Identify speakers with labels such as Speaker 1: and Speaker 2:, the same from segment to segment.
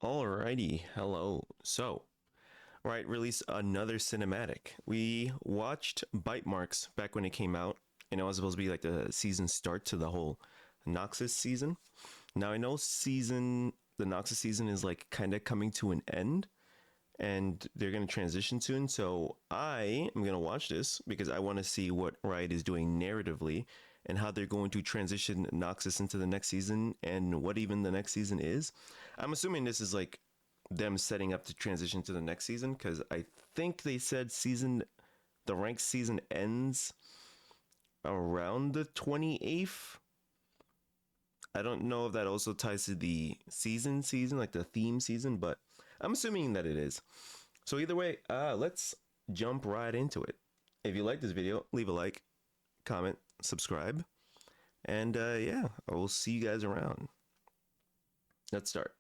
Speaker 1: Alrighty, hello. So, right, release another cinematic. We watched Bite Marks back when it came out, and it was supposed to be like the season start to the whole Noxus season. Now I know the Noxus season is like kind of coming to an end, and they're going to transition soon. So I am going to watch this because I want to see what Riot is doing narratively and how they're going to transition Noxus into the next season and what even the next season is. I'm assuming this is like them setting up to transition to the next season because I think they said the ranked season ends around the 28th. I don't know if that also ties to the season, like the theme season, but I'm assuming that it is. So either way, let's jump right into it. If you like this video, leave a like, comment, subscribe, and yeah, I will see you guys around. Let's start.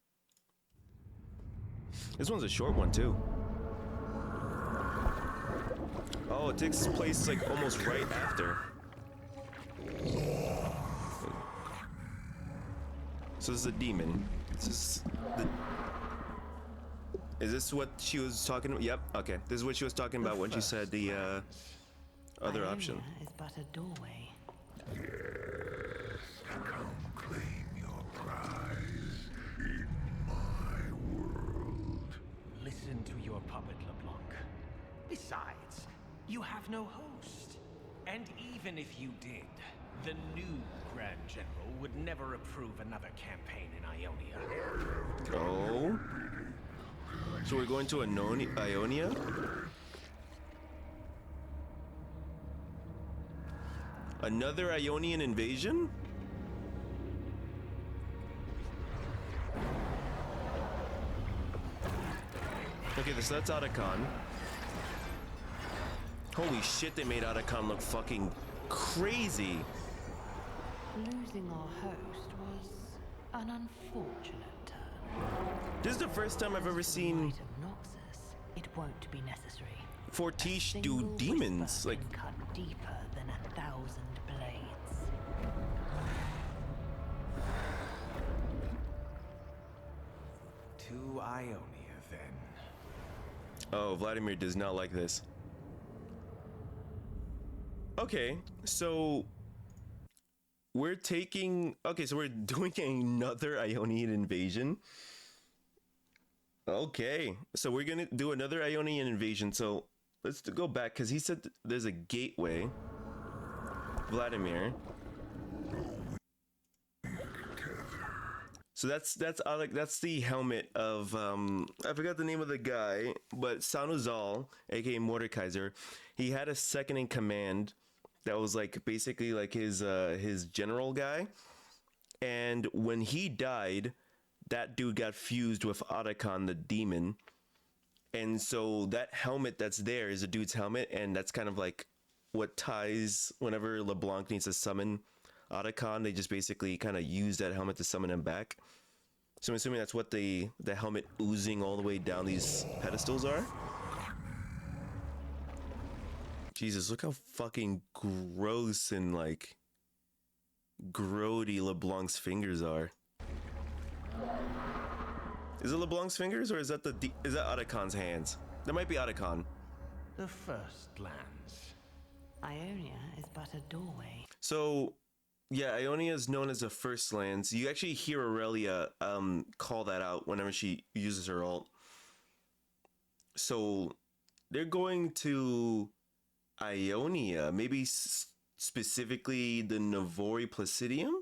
Speaker 1: This one's a short one too. Oh, it takes place like almost right after. So this is a demon. Is this what she was talking about? Yep, okay. This is what she was talking about when she said the other option.
Speaker 2: Is but a doorway.
Speaker 3: Yes, come claim your prize in my world.
Speaker 4: Listen to your puppet, LeBlanc. Besides, you have no host. And even if you did, the new Grand General would never approve another campaign in Ionia.
Speaker 1: Oh? So we're going to Ionia? Another Ionian invasion? Okay, so that's Otacon. Holy shit, they made Otacon look fucking crazy.
Speaker 2: Losing our host was an unfortunate turn.
Speaker 1: This is the first time I've ever seen
Speaker 2: Might of Noxus, it won't be necessary.
Speaker 1: Fortiche do
Speaker 2: Single
Speaker 1: demons.
Speaker 2: whisper
Speaker 1: Like,
Speaker 2: can cut deeper than 1,000 blades.
Speaker 4: To Ionia, then.
Speaker 1: oh, Vladimir does not like this. Okay, so we're taking. Okay, so we're doing another Ionian invasion. Okay, so we're gonna do another Ionian invasion. So let's go back because he said there's a gateway. Vladimir. So that's the helmet of I forgot the name of the guy, but Sanuzal, aka Mordekaiser, he had a second in command that was like basically like his general guy, and when he died, that dude got fused with Otacon the demon, and so that helmet that's there is a dude's helmet, and that's kind of like what ties whenever LeBlanc needs to summon Otacon, they just basically kind of use that helmet to summon him back. So I'm assuming that's what the helmet oozing all the way down these pedestals are. Jesus, look how fucking gross and like grody LeBlanc's fingers are. Is it LeBlanc's fingers or is that is that Otacon's hands? That might be Otacon.
Speaker 4: The first lands.
Speaker 2: Ionia is but a doorway.
Speaker 1: So yeah, Ionia is known as the first lands. You actually hear Aurelia call that out whenever she uses her ult. So they're going to Ionia, maybe specifically the Navori Placidium?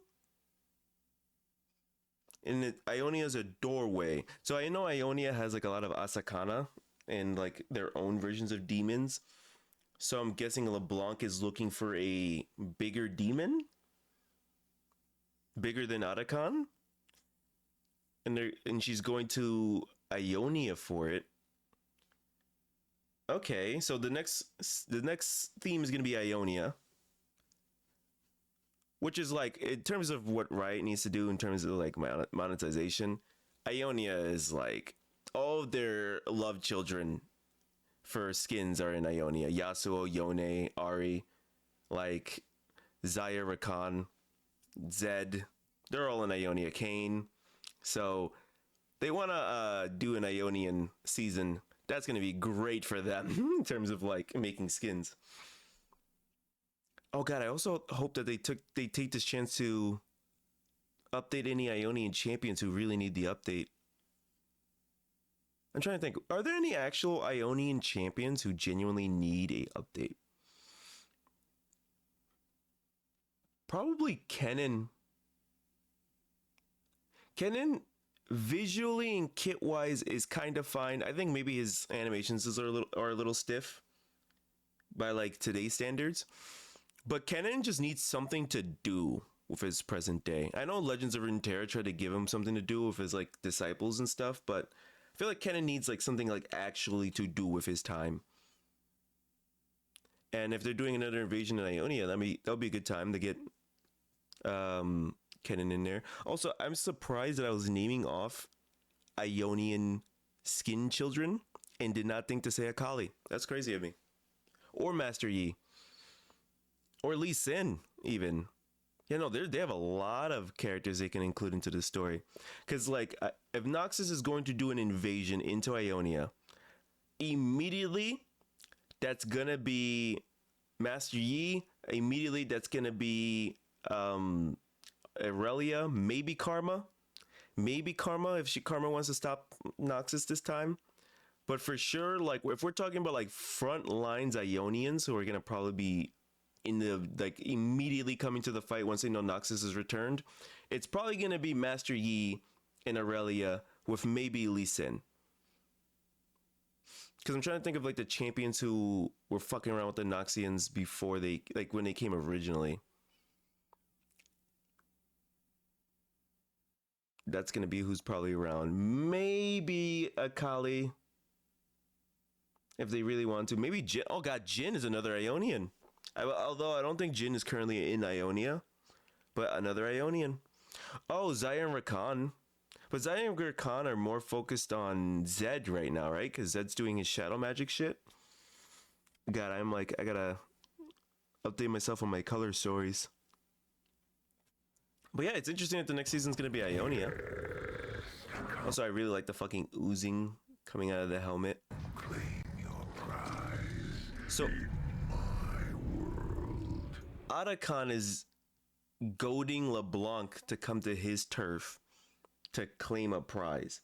Speaker 1: And Ionia is a doorway. So I know Ionia has like a lot of Asakana and like their own versions of demons. So I'm guessing LeBlanc is looking for a bigger demon? Bigger than Otacon, and she's going to Ionia for it. Okay, so the next theme is gonna be Ionia, which is like in terms of what Riot needs to do in terms of like monetization. Ionia is like all of their love children for skins are in Ionia. Yasuo, Yone, Ari, like Zaya, Rakan, Zed, they're all in Ionia. Kane. So they want to do an Ionian season, that's going to be great for them in terms of like making skins. Oh god, I also hope that they take this chance to update any Ionian champions who really need the update. I'm trying to think, are there any actual Ionian champions who genuinely need a update? Probably Kennen. Kennen visually and kit wise is kind of fine. I think maybe his animations are a little stiff by like today's standards. But Kennen just needs something to do with his present day. I know Legends of Runeterra tried to give him something to do with his like disciples and stuff, but I feel like Kennen needs like something like actually to do with his time. And if they're doing another invasion in Ionia, that'll be a good time to get Kennen in there. Also, I'm surprised that I was naming off Ionian skin children and did not think to say Akali. That's crazy of me. Or Master Yi. Or Lee Sin, even. You know, they have a lot of characters they can include into the story. Because, like, if Noxus is going to do an invasion into Ionia, immediately, that's going to be Master Yi. Immediately, that's going to be Aurelia. Maybe Karma. Maybe Karma, if Karma wants to stop Noxus this time. But for sure, like, if we're talking about, like, front lines Ionians who are going to probably be in the like immediately coming to the fight once they know Noxus is returned, it's probably gonna be Master Yi and Aurelia with maybe Lee Sin. Because I'm trying to think of like the champions who were fucking around with the Noxians before they like when they came originally. That's gonna be who's probably around. Maybe Akali, if they really want to. Maybe Jin. Oh god, Jin is another Ionian. Although I don't think Jin is currently in Ionia, but another Ionian. Oh, Zaya and Rakan. But Zaya and Rakan are more focused on Zed right now, right? Because Zed's doing his shadow magic shit. God, I'm like, I gotta update myself on my color stories. But yeah, it's interesting that the next season's gonna be Ionia. Also, I really like the fucking oozing coming out of the helmet.
Speaker 3: Claim your prize.
Speaker 1: So Arakan is goading LeBlanc to come to his turf to claim a prize.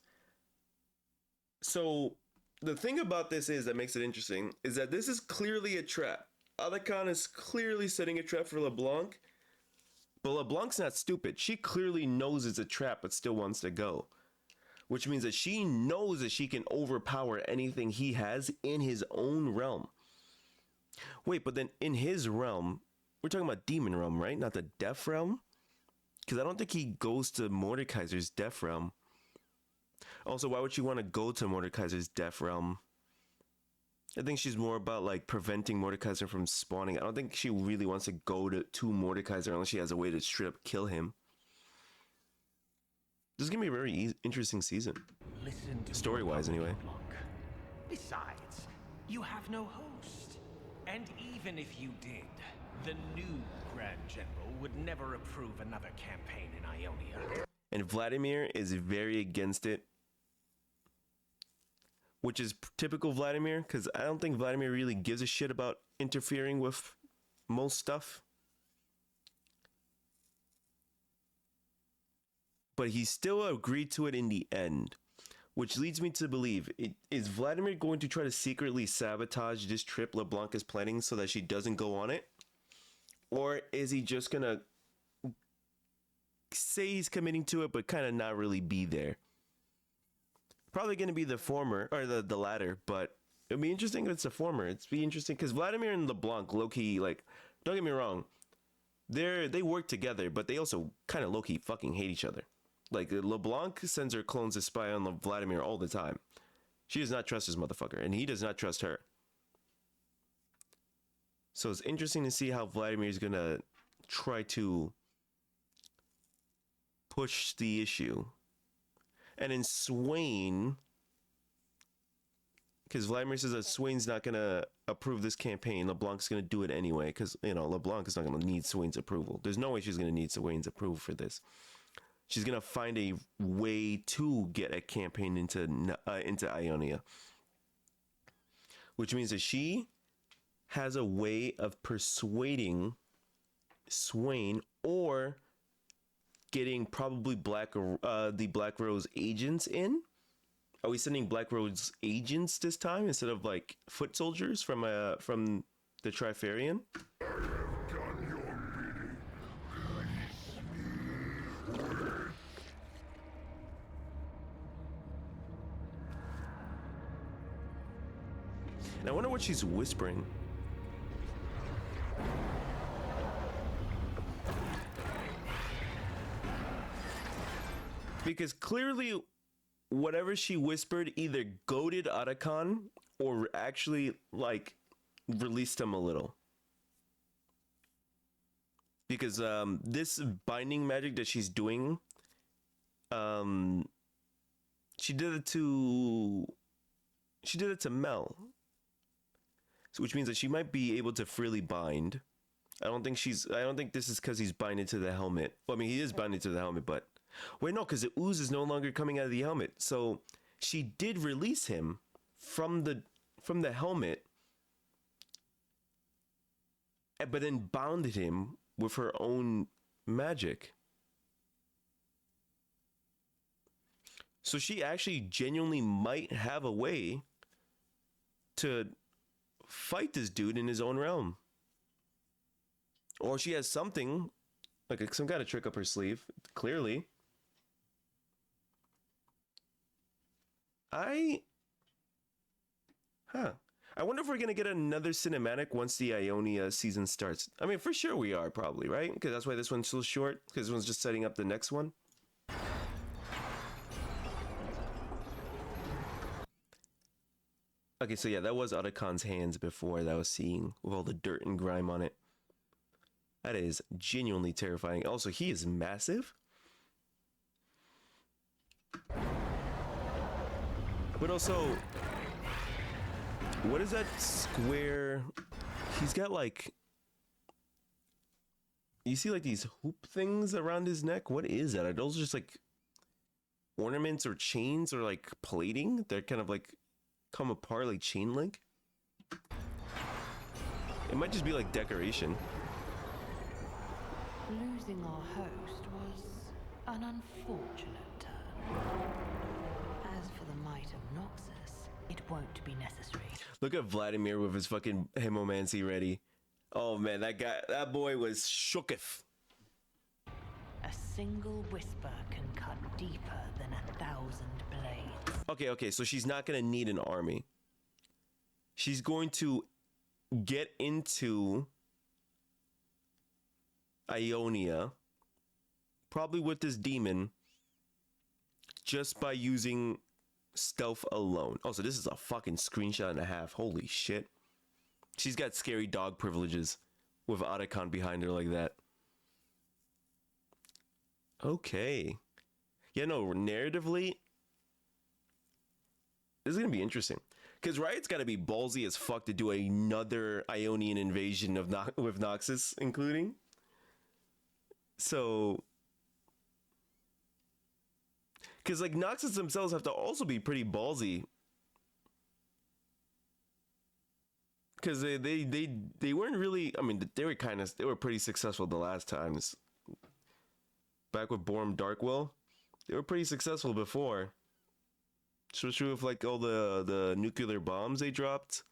Speaker 1: So the thing about this is that makes it interesting is that this is clearly a trap. Arakan is clearly setting a trap for LeBlanc, but LeBlanc's not stupid. She clearly knows it's a trap but still wants to go, which means that she knows that she can overpower anything he has in his own realm. Wait, but then in his realm, we're talking about Demon Realm, right? Not the Death Realm? Because I don't think he goes to Mordekaiser's Death Realm. Also, why would you want to go to Mordekaiser's Death Realm? I think she's more about, like, preventing Mordekaiser from spawning. I don't think she really wants to go to Mordekaiser unless she has a way to straight up kill him. This is going to be a very interesting season. Story-wise, anyway.
Speaker 4: Besides, you have no host. And even if you did, the new Grand General would never approve another campaign in Ionia.
Speaker 1: And Vladimir is very against it. Which is typical Vladimir, because I don't think Vladimir really gives a shit about interfering with most stuff. But he still agreed to it in the end. Which leads me to believe, is Vladimir going to try to secretly sabotage this trip LeBlanc is planning so that she doesn't go on it? Or is he just going to say he's committing to it, but kind of not really be there? Probably going to be the former, or the latter, but it'd be interesting if it's the former. It'd be interesting, because Vladimir and LeBlanc, low-key, like, don't get me wrong, they work together, but they also kind of low-key fucking hate each other. Like, LeBlanc sends her clones to spy on Vladimir all the time. She does not trust this motherfucker, and he does not trust her. So it's interesting to see how Vladimir is going to try to push the issue. And in Swain, because Vladimir says that Swain's not going to approve this campaign, LeBlanc's going to do it anyway, because, you know, LeBlanc is not going to need Swain's approval. There's no way she's going to need Swain's approval for this. she's gonna find a way to get a campaign into Ionia, which means that she has a way of persuading Swain or getting probably the Black Rose agents in. Are we sending Black Rose agents this time instead of like foot soldiers from the Trifarian?
Speaker 3: Done your bidding.
Speaker 1: And I wonder what she's whispering. Because clearly, whatever she whispered either goaded Otacon or actually, like, released him a little. Because this binding magic that she's doing, she did it to Mel. So, which means that she might be able to freely bind. I don't think this is because he's binded to the helmet. Well, I mean, he is binded to the helmet, but wait, no, because the ooze is no longer coming out of the helmet. So she did release him from the helmet, but then bounded him with her own magic. So she actually genuinely might have a way to fight this dude in his own realm. Or she has something, like some kind of trick up her sleeve, clearly. I wonder if we're going to get another cinematic once the Ionia season starts. I mean, for sure we are, probably, right? Because that's why this one's so short, because this one's just setting up the next one. Okay, so yeah, that was Otacon's hands before that I was seeing with all the dirt and grime on it. That is genuinely terrifying. Also, he is massive. But also, what is that square? He's got like, you see like these hoop things around his neck? What is that? Are those just like ornaments or chains or like plating? They're kind of like come apart like chain link. It might just be like decoration.
Speaker 2: Losing our host was an unfortunate turn. As for the might of Noxus, it won't be necessary.
Speaker 1: Look at Vladimir with his fucking hemomancy ready. Oh man, that boy was shooketh.
Speaker 2: A single whisper can cut deeper than 1,000 blades.
Speaker 1: Okay, so she's not gonna need an army. She's going to get into Ionia, probably with this demon, just by using stealth alone. Oh, so this is a fucking screenshot and a half. Holy shit. She's got scary dog privileges with Otacon behind her like that. Okay. Yeah, no, narratively, this is gonna be interesting. Because Riot's gotta be ballsy as fuck to do another Ionian invasion of with Noxus including. So, because like Noxus themselves have to also be pretty ballsy, because they weren't really. I mean, they were pretty successful the last times. Back with Borm Darkwill, they were pretty successful before. Especially with like all the nuclear bombs they dropped,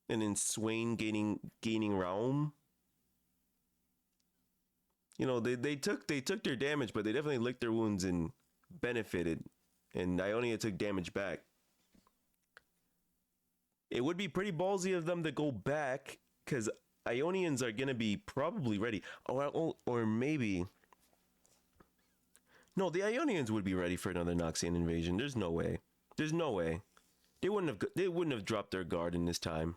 Speaker 1: and then Swain gaining realm. You know, they took their damage, but they definitely licked their wounds and benefited. And Ionia took damage back. It would be pretty ballsy of them to go back, because Ionians are gonna be probably ready. Or maybe. No, the Ionians would be ready for another Noxian invasion. There's no way. There's no way. They wouldn't have dropped their guard in this time.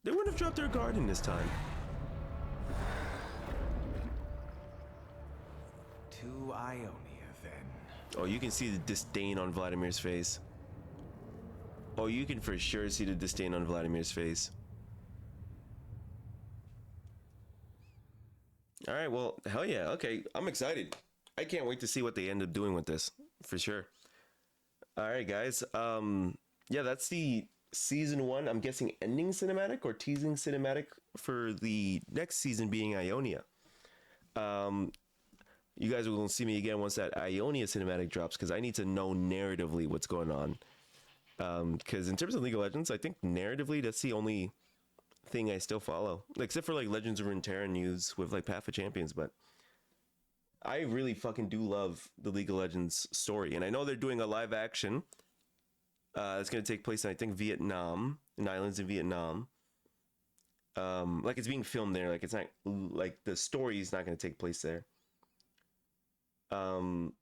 Speaker 1: They wouldn't have dropped their guard in this time.
Speaker 4: To Ionia, then.
Speaker 1: Oh, you can see the disdain on Vladimir's face. Oh, you can for sure see the disdain on Vladimir's face. All right, well, hell yeah. Okay, I'm excited. I can't wait to see what they end up doing with this, for sure. All right, guys. Yeah, that's the season one. I'm guessing ending cinematic or teasing cinematic for the next season being Ionia. Um, you guys will see me again once that Ionia cinematic drops because I need to know narratively what's going on. Because in terms of League of Legends, I think narratively that's the only thing I still follow, except for like Legends of Runeterra news with like Path of Champions. But I really fucking do love the League of Legends story, and I know they're doing a live action. It's gonna take place in I think Vietnam, in islands in Vietnam. Like it's being filmed there. Like it's not like the story is not gonna take place there. Um,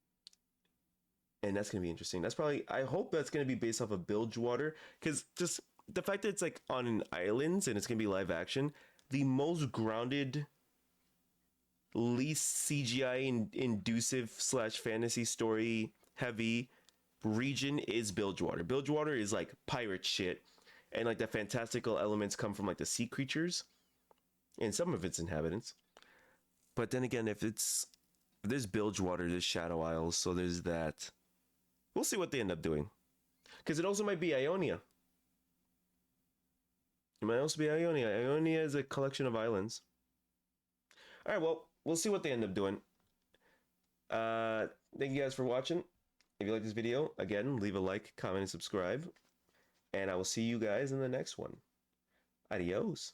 Speaker 1: and that's gonna be interesting. That's probably I hope that's gonna be based off of Bilgewater, because just the fact that it's like on an island and it's gonna be live action, the most grounded, least CGI inducive slash fantasy story heavy region is Bilgewater. Bilgewater is like pirate shit, and like the fantastical elements come from like the sea creatures and some of its inhabitants. But then again, if there's Bilgewater, there's Shadow Isles, so there's that. We'll see what they end up doing, because it also might be Ionia. It might also be Ionia. Ionia is a collection of islands. All right, well, we'll see what they end up doing. Thank you guys for watching. If you like this video, again, leave a like, comment, and subscribe. And I will see you guys in the next one. Adios.